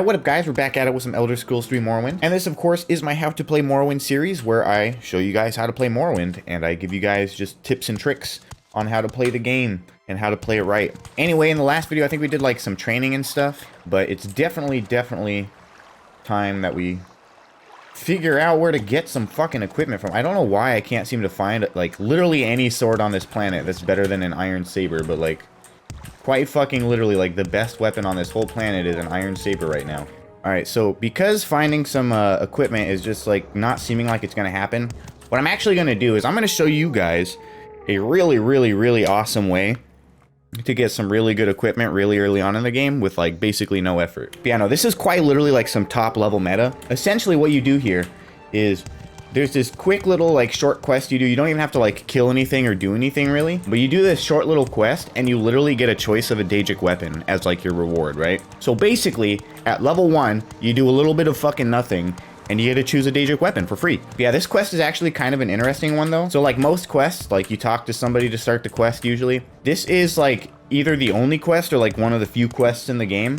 What up guys, we're back at it with some Elder Scrolls 3 Morrowind, and this of course is my How to Play Morrowind series where I show you guys how to play Morrowind, and I give you guys just tips and tricks on how to play the game and how to play it right. Anyway, in the last video I think we did like some training and stuff, but it's definitely time that we figure out where to get some fucking equipment from. I don't know why I can't seem to find like literally any sword on this planet that's better than an iron saber, but like quite fucking literally, like, the best weapon on this whole planet is an iron saber right now. Alright, so because finding some equipment is just, like, not seeming like it's gonna happen, what I'm actually gonna do is I'm gonna show you guys a really awesome way to get some really good equipment really early on in the game with, like, basically no effort. But yeah, no, this is quite literally, like, some top-level meta. Essentially, what you do here is there's this quick little, like, short quest you do. You don't even have to, like, kill anything or do anything, really. But you do this short little quest, and you literally get a choice of a Daedric Weapon as, like, your reward, right? So basically, at level 1, you do a little bit of fucking nothing, and you get to choose a Daedric Weapon for free. But yeah, this quest is actually kind of an interesting one, though. So, like, most quests, like, you talk to somebody to start the quest, usually. This is, like, either the only quest or, like, one of the few quests in the game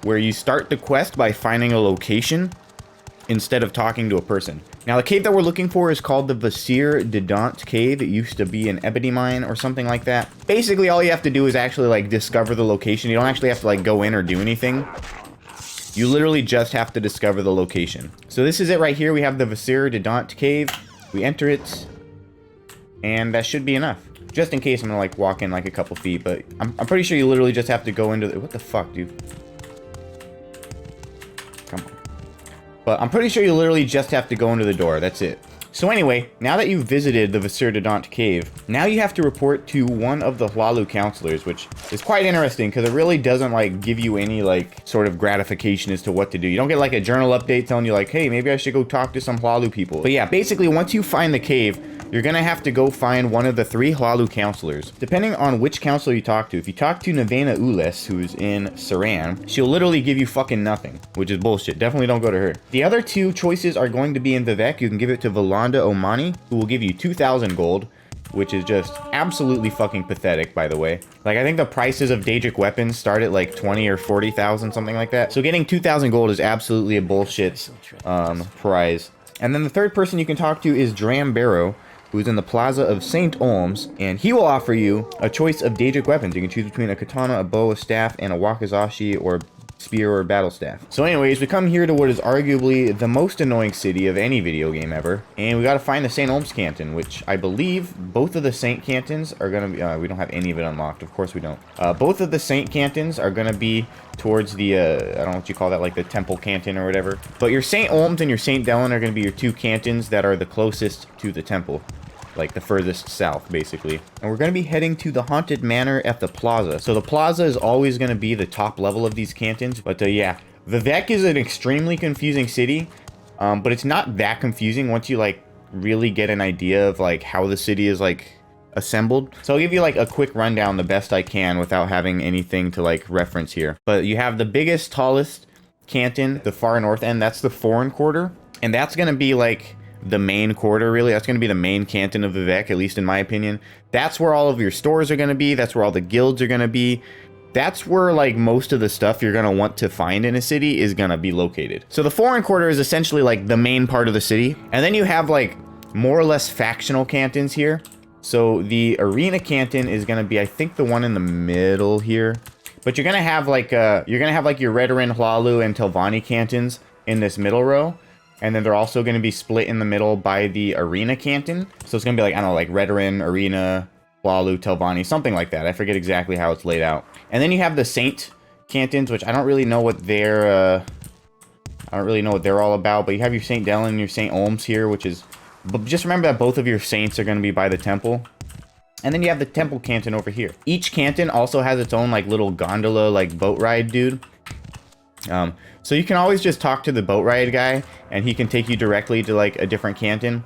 where you start the quest by finding a location instead of talking to a person. Now, the cave that we're looking for is called the Meares cave. It used to be an ebony mine or something like that. Basically, all you have to do is actually, like, discover the location. You don't actually have to, like, go in or do anything. You literally just have to discover the location. So this is it right here. We have the Meares cave. We enter it, and that should be enough. Just in case I'm gonna, like, walk in, like, a couple feet, but I'm pretty sure you literally just have to go into the... What the fuck, dude? Come on. But I'm pretty sure you literally just have to go into the door. That's it. So anyway, now that you've visited the Meares cave, now you have to report to one of the Hlaalu counselors, which is quite interesting because it really doesn't, like, give you any, like, sort of gratification as to what to do. You don't get, like, a journal update telling you, like, hey, maybe I should go talk to some Hlaalu people. But yeah, basically, once you find the cave, you're gonna have to go find one of the 3 Hlaalu counselors. Depending on which counselor you talk to, if you talk to Nevena Ules, who's in Saran, she'll literally give you fucking nothing, which is bullshit. Definitely don't go to her. The other 2 choices are going to be in Vivec. You can give it to Valanda Omani, who will give you 2,000 gold, which is just absolutely fucking pathetic, by the way. Like, I think the prices of Daedric weapons start at like 20 or 40,000, something like that. So getting 2,000 gold is absolutely a bullshit prize. And then the third person you can talk to is Dram Barrow, who's in the Plaza of St. Olms, and he will offer you a choice of Daedric weapons. You can choose between a katana, a bow, a staff, and a wakizashi, or spear, or battle staff. So anyways, we come here to what is arguably the most annoying city of any video game ever, and we gotta find the St. Olms Canton, which I believe both of the Saint Cantons are gonna be, we don't have any of it unlocked, of course we don't. Both of the Saint Cantons are gonna be towards the, I don't know what you call that, like the Temple Canton or whatever. But your St. Olms and your St. Delen are gonna be your 2 cantons that are the closest to the temple. Like the furthest south, basically. And we're going to be heading to the Haunted Manor at the Plaza. So the Plaza is always going to be the top level of these cantons. But yeah, Vivec is an extremely confusing city. But it's not that confusing once you, like, really get an idea of, like, how the city is, like, assembled. So I'll give you, like, a quick rundown the best I can without having anything to, like, reference here. But you have the biggest, tallest canton, the far north end. That's the Foreign Quarter. And that's going to be, like, the main quarter, really. That's going to be the main canton of Vivec, at least in my opinion. That's where all of your stores are going to be. That's where all the guilds are going to be. That's where, like, most of the stuff you're going to want to find in a city is going to be located. So the Foreign Quarter is essentially, like, the main part of the city. And then you have, like, more or less factional cantons here. So the Arena Canton is going to be, I think, the one in the middle here. But you're going to have, like, your Redoran, Hlaalu, and Telvanni cantons in this middle row. And then they're also going to be split in the middle by the Arena Canton. So it's going to be like, I don't know, like Redoran, Arena, Hlaalu, Telvanni, something like that. I forget exactly how it's laid out. And then you have the Saint Cantons, which I don't really know what they're, all about. But you have your St. Delen and your St. Olms here, which is... But just remember that both of your saints are going to be by the temple. And then you have the Temple Canton over here. Each canton also has its own, like, little gondola, like, boat ride dude. So you can always just talk to the boat ride guy, and he can take you directly to, like, a different canton.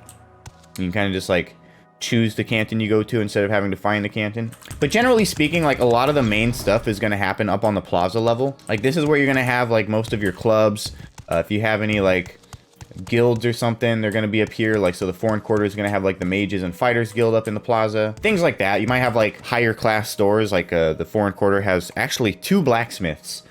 You can kind of just, like, choose the canton you go to instead of having to find the canton. But generally speaking, like, a lot of the main stuff is going to happen up on the plaza level. Like, this is where you're going to have, like, most of your clubs. If you have any, like, guilds or something, they're going to be up here. Like, so the Foreign Quarter is going to have, like, the Mages and Fighters Guild up in the plaza. Things like that. You might have, like, higher class stores. Like, the Foreign Quarter has actually 2 blacksmiths.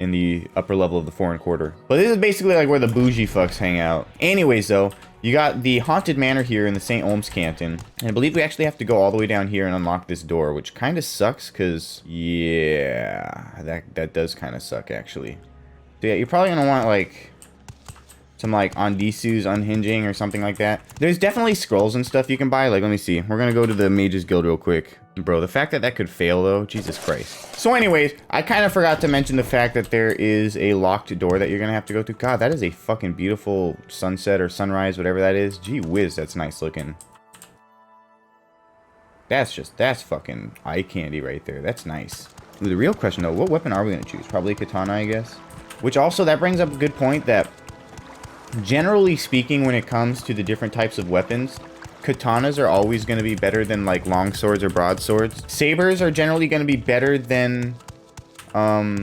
in the upper level of the Foreign Quarter. But this is basically like where the bougie fucks hang out. Anyways, though, you got the Haunted Manor here in the St. Olms Canton. And I believe we actually have to go all the way down here and unlock this door, which kind of sucks because, yeah, that does kind of suck, actually. So yeah, you're probably going to want, like, some, like, Ondisu's unhinging or something like that. There's definitely scrolls and stuff you can buy. Like, let me see. We're going to go to the Mages Guild real quick. Bro, the fact that that could fail, though, Jesus Christ. So anyways, I kind of forgot to mention the fact that there is a locked door that you're going to have to go through. God, that is a fucking beautiful sunset or sunrise, whatever that is. Gee whiz, that's nice looking. That's fucking eye candy right there. That's nice. Ooh, the real question, though, what weapon are we going to choose? Probably a katana, I guess. Which also, that brings up a good point that, generally speaking, when it comes to the different types of weapons, katanas are always going to be better than like long swords or broadswords. Sabers are generally going to be better than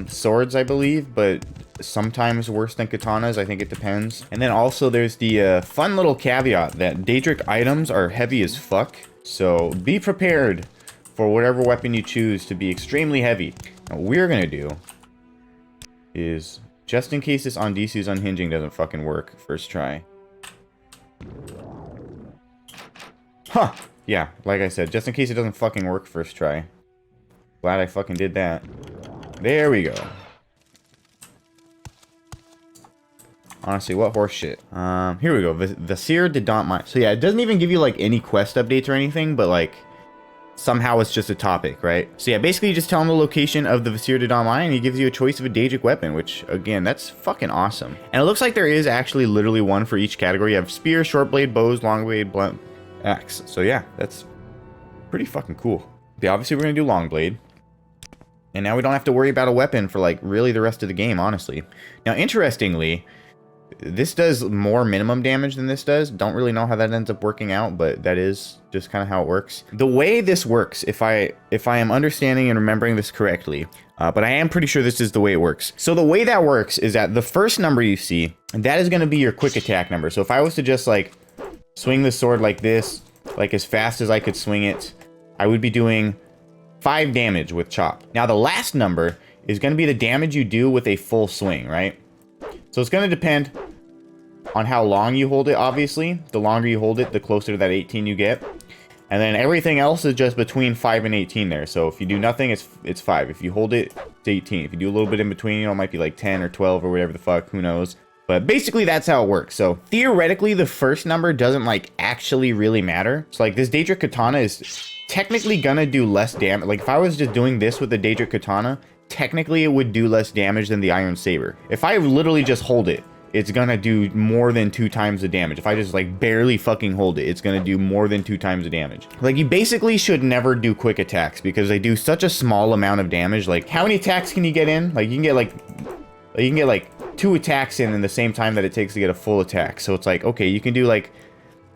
swords, I believe, but sometimes worse than katanas. I think it depends. And then also there's the fun little caveat that Daedric items are heavy as fuck. So be prepared for whatever weapon you choose to be extremely heavy. Now, what we're going to do is, just in case this Ondisu's unhinging doesn't fucking work, first try. Huh. Yeah, like I said, just in case it doesn't fucking work first try. Glad I fucking did that. There we go. Honestly, what horse shit. Here we go. Vizier de Dauntmine. So yeah, it doesn't even give you like any quest updates or anything, but like somehow it's just a topic, right? So yeah, basically you just tell him the location of the Vizier de Dauntmine and he gives you a choice of a Daedric weapon, which again, that's fucking awesome. And it looks like there is actually literally one for each category. You have spear, short blade, bows, long blade, blunt, axe. So yeah, that's pretty fucking cool. Okay, obviously we're gonna do long blade. And now we don't have to worry about a weapon for like really the rest of the game, honestly. Now, interestingly, this does more minimum damage than this does. Don't really know how that ends up working out, but that is just kind of how it works. The way this works, if I am understanding and remembering this correctly, but I am pretty sure this is the way it works. So the way that works is that the first number you see, that is going to be your quick attack number. So if I was to just like swing the sword like this, like as fast as I could swing it, I would be doing 5 damage with chop. Now the last number is going to be the damage you do with a full swing, right? So it's going to depend on how long you hold it, obviously. The longer you hold it, the closer to that 18 you get. And then everything else is just between 5 and 18 there. So if you do nothing, it's 5. If you hold it, it's 18. If you do a little bit in between, you know, it might be like 10 or 12 or whatever the fuck, who knows. But basically that's how it works. So theoretically, the first number doesn't like actually really matter. So like this Daedric Katana is technically gonna do less damage. Like if I was just doing this with the Daedric Katana, technically it would do less damage than the Iron Saber. If I literally just hold it, it's gonna do more than 2 times the damage. If I just like barely fucking hold it, it's gonna do more than 2 times the damage. Like you basically should never do quick attacks because they do such a small amount of damage. Like how many attacks can you get in? Like you can get like 2 attacks in the same time that it takes to get a full attack. So it's like, okay, you can do like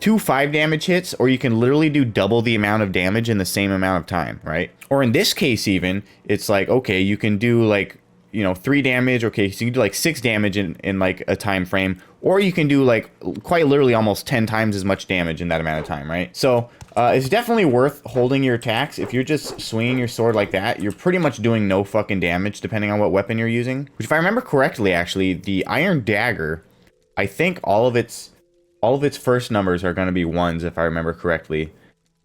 2 5 damage hits, or you can literally do double the amount of damage in the same amount of time, right? Or in this case even, it's like, okay, you can do like, you know, 3 damage, okay, so you can do like 6 damage in like a time frame, or you can do like quite literally almost 10 times as much damage in that amount of time, right? So it's definitely worth holding your attacks. If you're just swinging your sword like that, you're pretty much doing no fucking damage depending on what weapon you're using. Which if I remember correctly, actually, the Iron Dagger, I think all of its first numbers are going to be 1s if I remember correctly.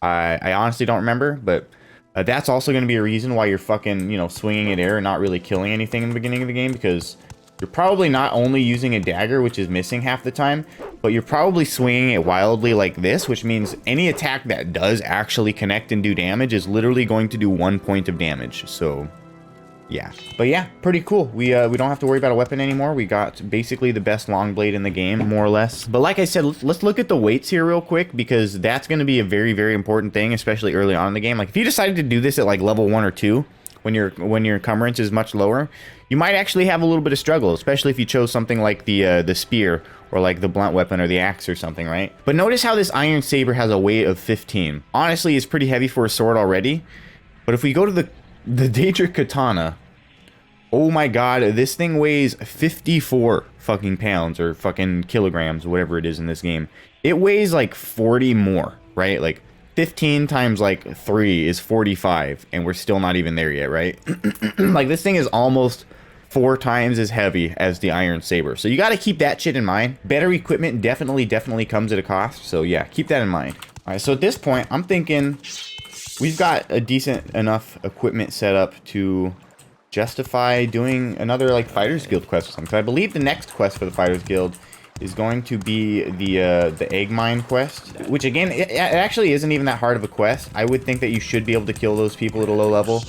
I honestly don't remember, but that's also going to be a reason why you're fucking, you know, swinging in air and not really killing anything in the beginning of the game, because you're probably not only using a dagger, which is missing half the time, but you're probably swinging it wildly like this, which means any attack that does actually connect and do damage is literally going to do 1 point of damage. So yeah, but yeah, pretty cool. We don't have to worry about a weapon anymore. We got basically the best long blade in the game, more or less. But like I said, let's look at the weights here real quick, because that's going to be a very, very important thing, especially early on in the game. Like if you decided to do this at like level 1 or 2, when your encumbrance is much lower, you might actually have a little bit of struggle, especially if you chose something like the spear or like the blunt weapon or the axe or something, right? But notice how this Iron Saber has a weight of 15. Honestly, it's pretty heavy for a sword already. But if we go to the Daedric Katana, oh my god, this thing weighs 54 fucking pounds or fucking kilograms, whatever it is in this game. It weighs like 40 more, right? Like 15 times like 3 is 45, and we're still not even there yet, right? Like this thing is almost 4 times as heavy as the iron saber. So you got to keep that shit in mind. Better equipment definitely comes at a cost. So yeah, keep that in mind. All right, so at this point, I'm thinking we've got a decent enough equipment set up to justify doing another like Fighters Guild quest or something. I believe the next quest for the Fighters Guild is going to be the egg mine quest, which again, it actually isn't even that hard of a quest. I would think that you should be able to kill those people at a low level.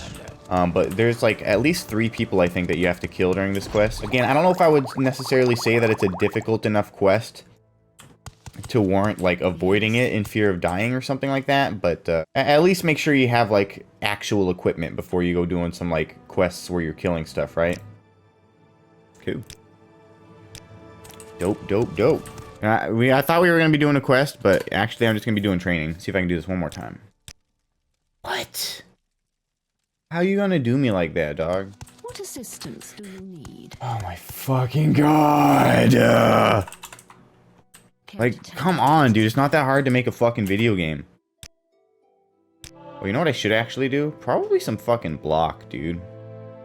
But there's like at least 3 people I think that you have to kill during this quest. Again, I don't know if I would necessarily say that it's a difficult enough quest to warrant like avoiding it in fear of dying or something like that, but at least make sure you have like actual equipment before you go doing some like quests where you're killing stuff, right? Cool. Dope. I thought we were gonna be doing a quest, but actually I'm just gonna be doing training. See if I can do this one more time. What? How you gonna do me like that, dog? What assistance do you need? Oh my fucking god! Like, come on, dude. It's not that hard to make a fucking video game. Well, you know what I should actually do? Probably some fucking block, dude.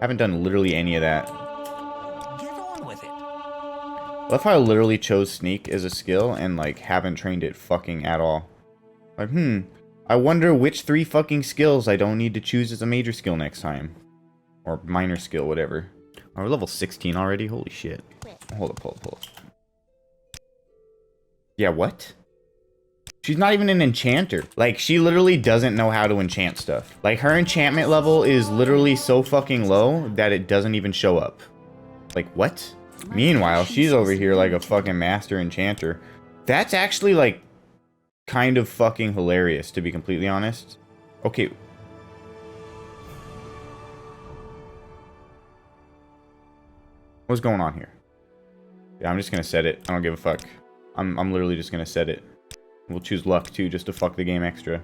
Haven't done literally any of that. Get on with it. I love how I literally chose sneak as a skill and, like, haven't trained it fucking at all. Like, I wonder which 3 fucking skills I don't need to choose as a major skill next time. Or minor skill, whatever. Oh, we're level 16 already? Holy shit. Hold up. Yeah, what? She's not even an enchanter. Like, she literally doesn't know how to enchant stuff. Like, her enchantment level is literally so fucking low that it doesn't even show up. Like, what? Meanwhile, she's over here like a fucking master enchanter. That's actually, like, kind of fucking hilarious, to be completely honest. Okay. What's going on here? Yeah, I'm just gonna set it. I don't give a fuck. I'm literally just gonna set it. We'll choose luck too, just to fuck the game extra.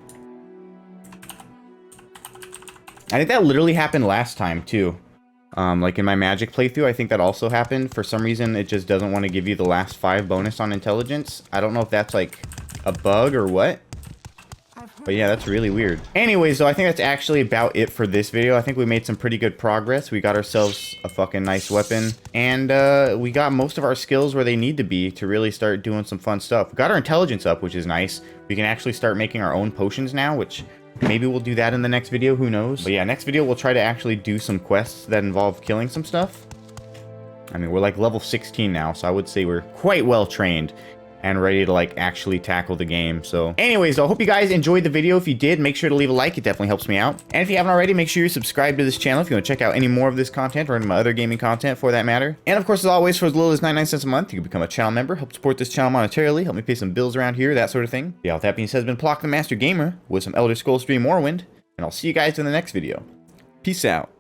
I think that literally happened last time too. Like in my magic playthrough, I think that also happened. For some reason, it just doesn't want to give you the last 5 bonus on intelligence. I don't know if that's like a bug or what. But yeah, that's really weird. Anyways, though, I think that's actually about it for this video. I think we made some pretty good progress. We got ourselves a fucking nice weapon. And we got most of our skills where they need to be to really start doing some fun stuff. We got our intelligence up, which is nice. We can actually start making our own potions now, which maybe we'll do that in the next video. Who knows? But yeah, next video, we'll try to actually do some quests that involve killing some stuff. I mean, we're like level 16 now, so I would say we're quite well trained and ready to like actually tackle the game. So anyways, I hope you guys enjoyed the video. If you did, make sure to leave a like. It definitely helps me out. And if you haven't already, make sure you subscribe to this channel if you want to check out any more of this content or any of my other gaming content for that matter. And of course, as always, for as little as 99 cents a month, you can become a channel member, help support this channel monetarily, help me pay some bills around here, that sort of thing. Yeah, with that being said, it's been Plock the Master Gamer with some Elder Scrolls 3 Morrowind, and I'll see you guys in the next video. Peace out.